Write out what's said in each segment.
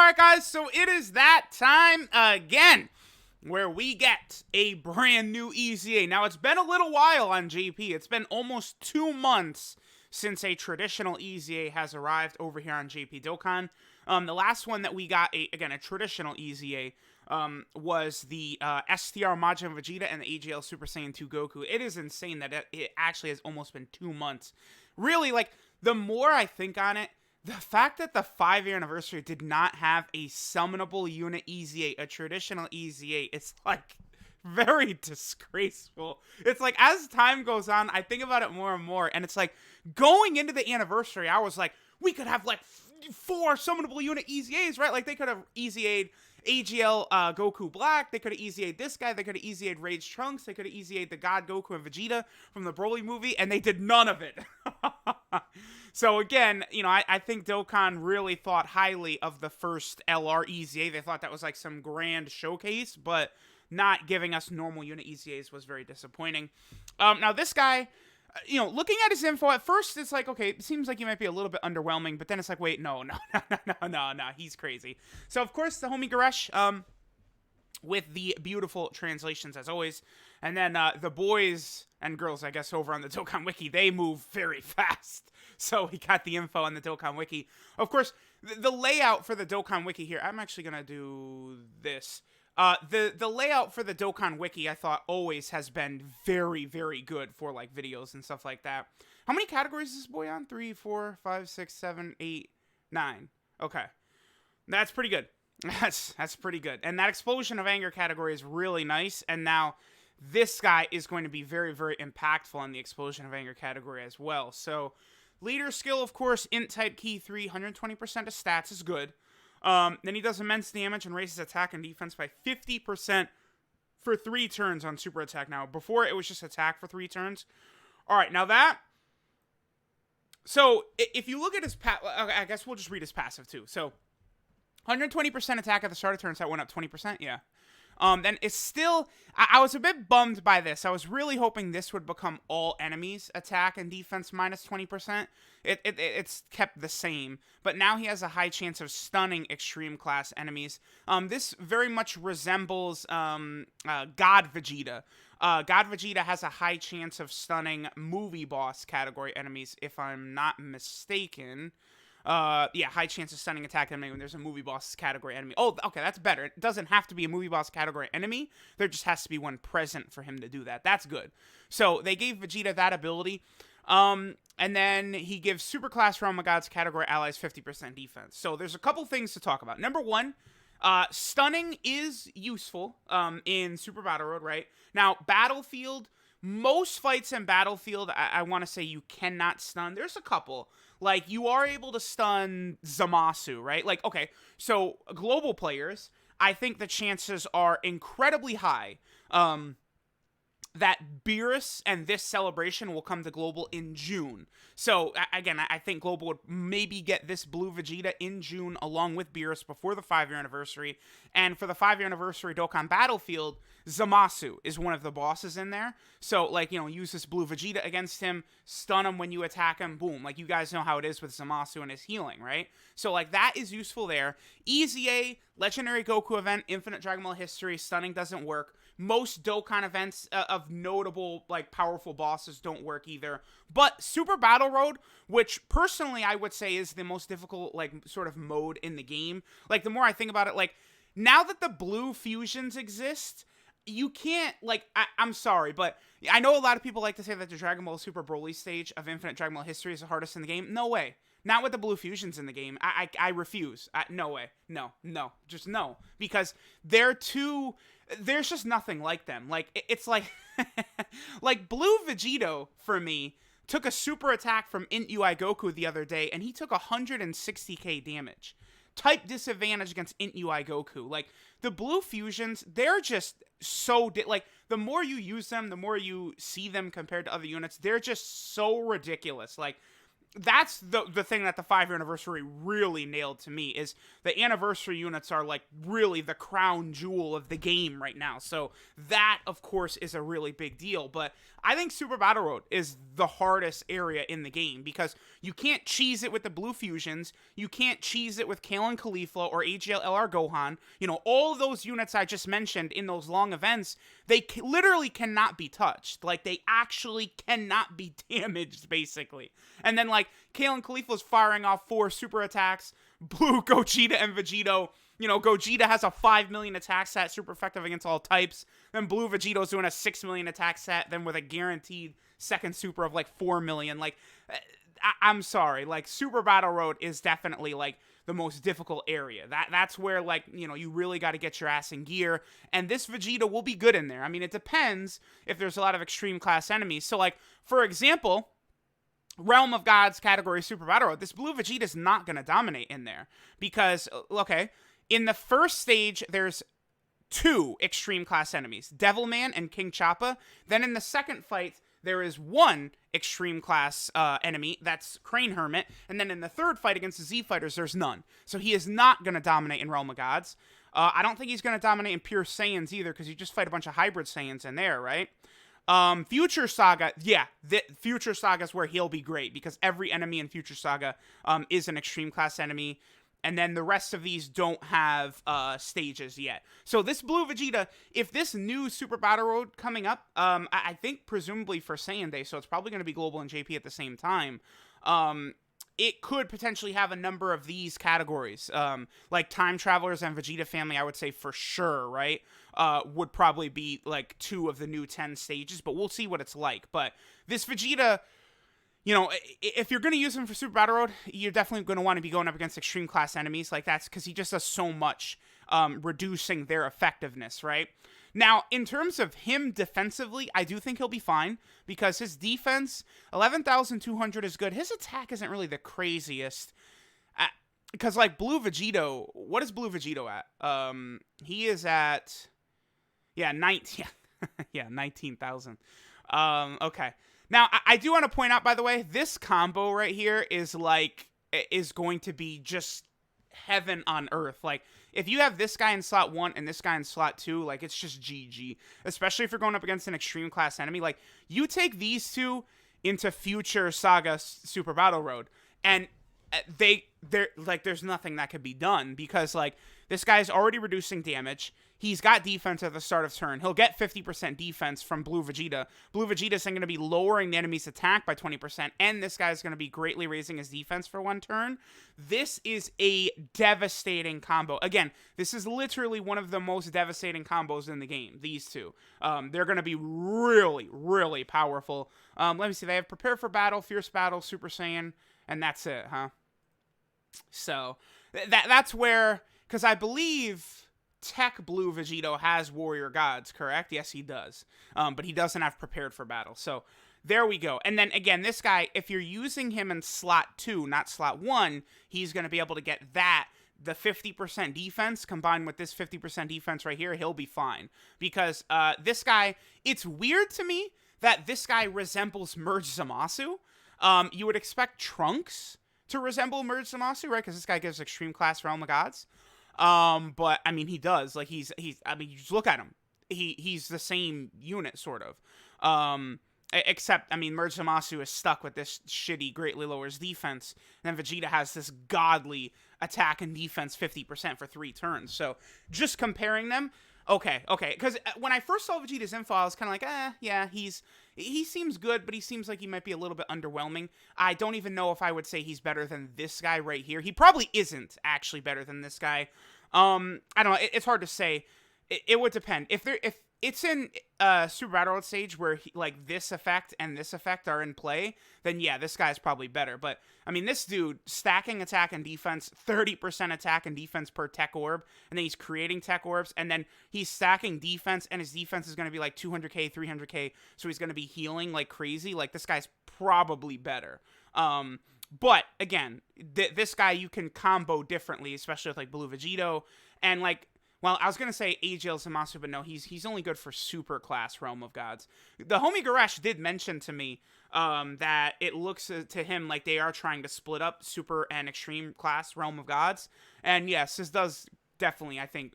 Alright guys, so it is that time again where we get a brand new EZA. Now it's been a little while on JP. It's been almost 2 months since a traditional EZA has arrived over here on JP Dokkan. The last one that we got, a traditional EZA, was the STR Majin Vegeta and the AGL Super Saiyan 2 Goku. It is insane that it actually has almost been 2 months. Really, like, the more I think on it, the fact that the 5-year anniversary did not have a summonable unit EZA, a traditional EZA, it's like very disgraceful. It's like, as time goes on, I think about it more and more, and it's like, going into the anniversary, I was like, we could have like 4 summonable unit EZAs, right? Like, they could have EZA'd AGL Goku Black, they could have EZA'd this guy, they could have EZA'd Rage Trunks, they could have EZA'd the God Goku and Vegeta from the Broly movie, and they did none of it. So again, you know, I think Dokkan really thought highly of the first LR EZA. They thought that was like some grand showcase, but not giving us normal unit EZAs was very disappointing. Now this guy, you know, looking at his info, at first it's like, okay, it seems like he might be a little bit underwhelming, but then it's like, wait, no, he's crazy. So of course the homie Goresh, with the beautiful translations as always, and then the boys and girls, I guess, over on the Dokkan Wiki, they move very fast. So we got the info on the Dokkan Wiki. Of course, the layout for the Dokkan Wiki here, I'm actually going to do this. The layout for the Dokkan Wiki, I thought, always has been very, very good for, like, videos and stuff like that. How many categories is this boy on? 3, 4, 5, 6, 7, 8, 9. Okay. That's pretty good. That's pretty good. And that Explosion of Anger category is really nice. And now this guy is going to be very, very impactful on the Explosion of Anger category as well. So, leader skill, of course, INT type key 3, 120% of stats is good. Then he does immense damage and raises attack and defense by 50% for 3 turns on super attack. Now, before it was just attack for 3 turns. Alright, now that... So, if you look at his... I guess we'll just read his passive, too. So, 120% attack at the start of turns, that went up 20%, yeah. Then it's still... I was a bit bummed by this. I was really hoping this would become all enemies attack and defense minus 20%. It's kept the same. But now he has a high chance of stunning extreme class enemies. This very much resembles God Vegeta. God Vegeta has a high chance of stunning movie boss category enemies, if I'm not mistaken. Yeah, high chance of stunning attack enemy when there's a movie boss category enemy. Oh, okay, that's better. It doesn't have to be a movie boss category enemy. There just has to be one present for him to do that. That's good. So they gave Vegeta that ability. And then he gives Superclass Realm of Gods category allies 50% defense. So there's a couple things to talk about. Number one, stunning is useful in Super Battle Road, right? Now, Battlefield, most fights in Battlefield, I want to say you cannot stun. There's a couple. Like, you are able to stun Zamasu, right? Like, okay, so global players, I think the chances are incredibly high that Beerus and this celebration will come to Global in June. So, again, I think Global would maybe get this Blue Vegeta in June along with Beerus before the 5-year anniversary. And for the 5-year anniversary Dokkan Battlefield, Zamasu is one of the bosses in there. So, like, you know, use this Blue Vegeta against him, stun him when you attack him, boom. Like, you guys know how it is with Zamasu and his healing, right? So, like, that is useful there. EZA, Legendary Goku event, Infinite Dragon Ball History, stunning doesn't work. Most Dokkan events of notable, like, powerful bosses don't work either. But Super Battle Road, which personally I would say is the most difficult, like, sort of mode in the game. Like, the more I think about it, like, now that the blue fusions exist, you can't, like, I'm sorry, but I know a lot of people like to say that the Dragon Ball Super Broly stage of Infinite Dragon Ball History is the hardest in the game. No way. Not with the blue fusions in the game. I refuse. No way. No. Just no. Because they're too... There's just nothing like them. Like, it's like... like, Blue Vegito, for me, took a super attack from INT UI Goku the other day, and he took 160k damage. Type disadvantage against INT UI Goku. Like, the blue fusions, they're just so... like, the more you use them, the more you see them compared to other units, they're just so ridiculous. Like... That's the thing that the 5-year anniversary really nailed to me, is the anniversary units are, like, really the crown jewel of the game right now. So that, of course, is a really big deal. But I think Super Battle Road is the hardest area in the game, because You can't cheese it with the blue fusions. You can't cheese it with Kale and Caulifla or AGL Gohan. You know, all of those units I just mentioned in those long events, they literally cannot be touched. Like, they actually cannot be damaged, basically. And then, like, Kale and Caulifla's firing off 4 super attacks. Blue Gogeta and Vegito. You know, Gogeta has a 5 million attack set, super effective against all types. Then Blue Vegito's doing a 6 million attack set, then with a guaranteed second super of like 4 million. Like, I'm sorry. Like, Super Battle Road is definitely like the most difficult area. That's where, like, you know, you really got to get your ass in gear. And this Vegeta will be good in there. I mean, it depends if there's a lot of extreme class enemies. So, like, for example, Realm of Gods category Super Battle Road, this Blue Vegeta is not going to dominate in there. Because, okay, in the first stage, there's 2 extreme class enemies, Devilman and King Choppa. Then in the second fight, there is 1 extreme class enemy, that's Crane Hermit. And then in the third fight against the Z Fighters, there's none. So he is not going to dominate in Realm of Gods. I don't think he's going to dominate in Pure Saiyans either, because you just fight a bunch of Hybrid Saiyans in there, right? Future Saga, yeah, Future Saga is where he'll be great, because every enemy in Future Saga is an extreme class enemy. And then the rest of these don't have stages yet. So this Blue Vegeta, if this new Super Battle Road coming up, I think presumably for Saiyan Day, so it's probably going to be Global and JP at the same time, it could potentially have a number of these categories. Like Time Travelers and Vegeta Family, I would say for sure, right? Would probably be like 2 of the new 10 stages, but we'll see what it's like. But this Vegeta, you know, if you're going to use him for Super Battle Road, you're definitely going to want to be going up against extreme class enemies. Like, that's because he just does so much, reducing their effectiveness, right? Now, in terms of him defensively, I do think he'll be fine, because his defense, 11,200 is good. His attack isn't really the craziest. Because, like, Blue Vegito, what is Blue Vegito at? He is at, yeah, 19,000. Okay. Now, I do want to point out, by the way, this combo right here is going to be just heaven on earth. Like, if you have this guy in slot 1 and this guy in slot 2, like, it's just GG. Especially if you're going up against an extreme class enemy. Like, you take these 2 into Future Saga Super Battle Road, and they're like, there's nothing that could be done, because, like, this guy's already reducing damage. He's got defense at the start of turn. He'll get 50% defense from Blue Vegeta. Blue Vegeta's going to be lowering the enemy's attack by 20%, and this guy's going to be greatly raising his defense for 1 turn. This is a devastating combo. Again, this is literally one of the most devastating combos in the game, these 2. They're going to be really, really powerful. Let me see. They have Prepare for Battle, Fierce Battle, Super Saiyan, and that's it, huh? So, that's where, because I believe Tech Blue Vegito has Warrior Gods, correct? Yes, he does. But he doesn't have Prepared for Battle. So there we go. And then again, this guy, if you're using him in slot 2, not slot 1, he's going to be able to get that, the 50% defense combined with this 50% defense right here. He'll be fine, because this guy, it's weird to me that this guy resembles Merge Zamasu. You would expect Trunks to resemble Merge Zamasu, right? Because this guy gives extreme class Realm of Gods. But I mean, he does. Like, he's I mean, you just look at him. He's the same unit, sort of. Except, I mean, Merge Zamasu is stuck with this shitty greatly lowers defense, and then Vegeta has this godly attack and defense 50% for 3 turns. So just comparing them, okay. Because when I first saw Vegeta's info, I was kind of like, yeah, he seems good, but he seems like he might be a little bit underwhelming. I don't even know if I would say he's better than this guy right here. He probably isn't actually better than this guy. I don't know. It's hard to say. It would depend. If it's in Super Battle Road stage where like this effect and this effect are in play, then yeah, this guy's probably better. But I mean, this dude stacking attack and defense, 30% attack and defense per tech orb, and then he's creating tech orbs, and then he's stacking defense, and his defense is going to be like 200k, 300k, so he's going to be healing like crazy. Like, this guy's probably better. But again, this guy you can combo differently, especially with like Blue Vegito and like. Well, I was going to say AGL Zamasu, but no, he's only good for super class Realm of Gods. The homie Garesh did mention to me that it looks to him like they are trying to split up super and extreme class Realm of Gods. And yes, this does definitely, I think,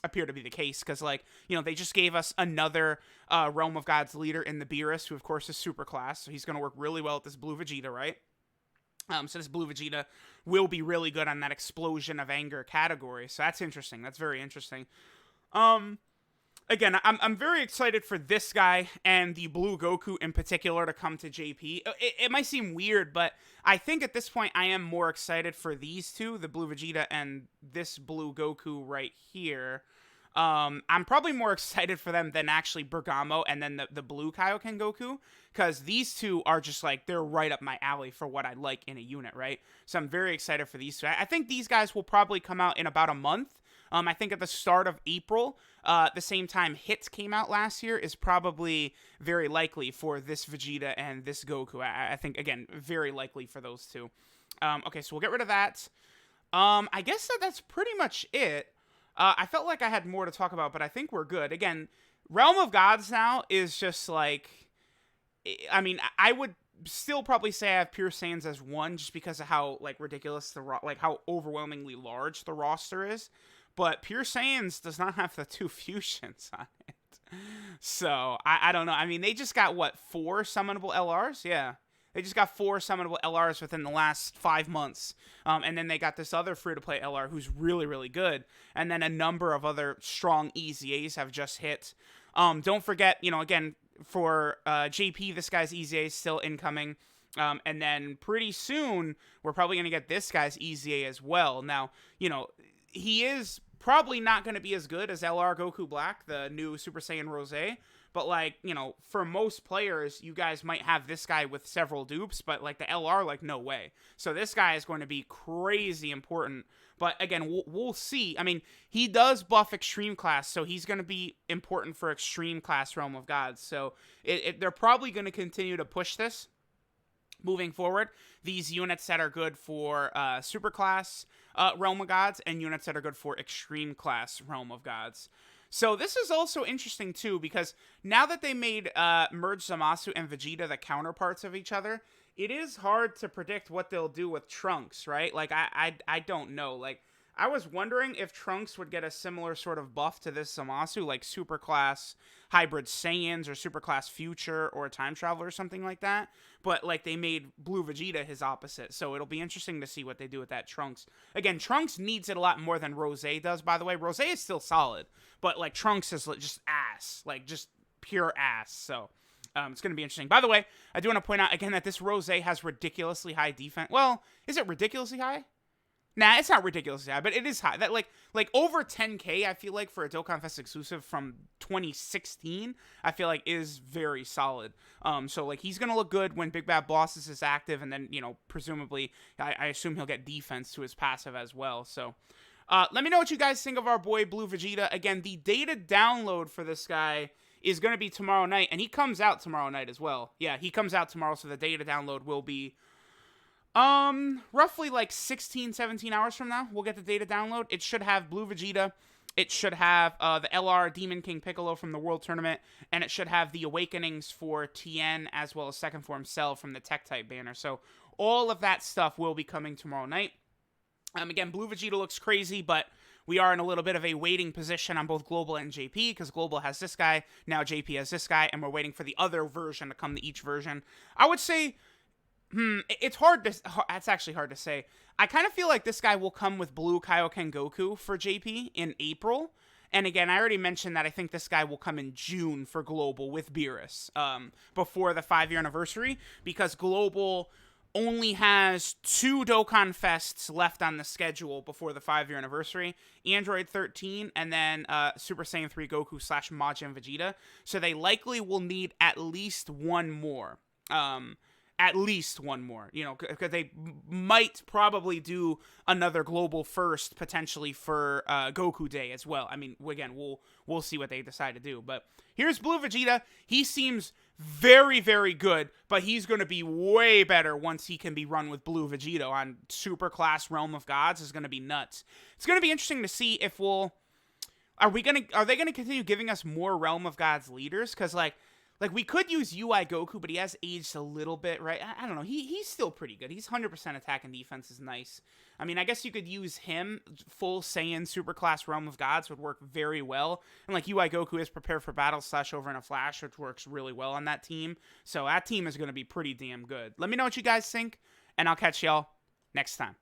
appear to be the case. Because, like, you know, they just gave us another Realm of Gods leader in the Beerus, who, of course, is super class. So he's going to work really well with this Blue Vegeta, right? So this Blue Vegeta will be really good on that explosion of anger category. So that's interesting. That's very interesting. Again, I'm very excited for this guy and the Blue Goku in particular to come to JP. It might seem weird, but I think at this point I am more excited for these two, the Blue Vegeta and this Blue Goku right here. I'm probably more excited for them than actually Bergamo and then the Blue Kaioken Goku, because these two are just like, they're right up my alley for what I like in a unit, right? So I'm very excited for these two. I think these guys will probably come out in about a month. I think at the start of April, the same time Hits came out last year, is probably very likely for this Vegeta and this Goku. I think, again, very likely for those two. Okay, so we'll get rid of that. I guess that's pretty much it. I felt like I had more to talk about, but I think we're good. Again, Realm of Gods now is just like, I mean, I would still probably say I have Pure Saiyans as 1 just because of how, like, ridiculous how overwhelmingly large the roster is. But Pure Saiyans does not have the 2 fusions on it. So, I don't know. I mean, they just got, what, 4 summonable LRs? Yeah. They just got 4 summonable LRs within the last 5 months. And then they got this other free-to-play LR who's really, really good. And then a number of other strong EZAs have just hit. Don't forget, you know, again, for JP, this guy's EZA is still incoming. And then pretty soon, we're probably going to get this guy's EZA as well. Now, you know, he is probably not going to be as good as LR Goku Black, the new Super Saiyan Rose. But, like, you know, for most players, you guys might have this guy with several dupes, but, like, the LR, like, no way. So this guy is going to be crazy important. But, again, we'll see. I mean, he does buff Extreme Class, so he's going to be important for Extreme Class Realm of Gods. So they're probably going to continue to push this moving forward. These units that are good for Super Class Realm of Gods and units that are good for Extreme Class Realm of Gods. So this is also interesting, too, because now that they made Merge Zamasu and Vegeta the counterparts of each other, it is hard to predict what they'll do with Trunks, right? Like, I don't know. Like, I was wondering if Trunks would get a similar sort of buff to this Zamasu, like Superclass Hybrid Saiyans or Superclass Future or Time Traveler or something like that. But, like, they made Blue Vegeta his opposite, so it'll be interesting to see what they do with that Trunks. Again, Trunks needs it a lot more than Rose does, by the way. Rose is still solid, but, like, Trunks is just ass. Like, just pure ass, so it's going to be interesting. By the way, I do want to point out, again, that this Rose has ridiculously high defense. Well, is it ridiculously high? Nah, it's not ridiculously high, but it is high. That like over 10K, I feel like, for a Dokkan Fest exclusive from 2016, I feel like is very solid. So like he's gonna look good when Big Bad Bosses is active, and then, you know, presumably I assume he'll get defense to his passive as well. So let me know what you guys think of our boy Blue Vegeta. Again, the data download for this guy is gonna be tomorrow night, and he comes out tomorrow night as well. Yeah, he comes out tomorrow, so the data download will be roughly like 16, 17 hours from now, we'll get the data download. It should have Blue Vegeta. It should have the LR Demon King Piccolo from the World Tournament, and it should have the Awakenings for Tien as well as Second Form Cell from the Tech Type banner. So all of that stuff will be coming tomorrow night. Again, Blue Vegeta looks crazy, but we are in a little bit of a waiting position on both Global and JP, because Global has this guy, now JP has this guy, and we're waiting for the other version to come to each version. I would say it's actually hard to say. I kind of feel like this guy will come with Blue Kaioken Goku for JP in April. And again, I already mentioned that I think this guy will come in June for Global with Beerus, before the 5-year anniversary, because Global only has 2 Dokkan Fests left on the schedule before the 5-year anniversary. Android 13 and then Super Saiyan 3 Goku / Majin Vegeta. So they likely will need at least one more. At least one more, you know, because they might probably do another Global first, potentially for Goku Day as well. I mean, again, we'll see what they decide to do. But here's Blue Vegeta. He seems very, very good, but he's going to be way better once he can be run with Blue Vegeta on Super Class Realm of Gods. Is going to be nuts. It's going to be interesting to see if are they going to continue giving us more Realm of Gods leaders? Because like, we could use UI Goku, but he has aged a little bit, right? I don't know. He's still pretty good. He's 100% attack and defense is nice. I mean, I guess you could use him. Full Saiyan Superclass Realm of Gods would work very well. And, like, UI Goku is prepared for battle / over in a flash, which works really well on that team. So that team is going to be pretty damn good. Let me know what you guys think. and I'll catch y'all next time.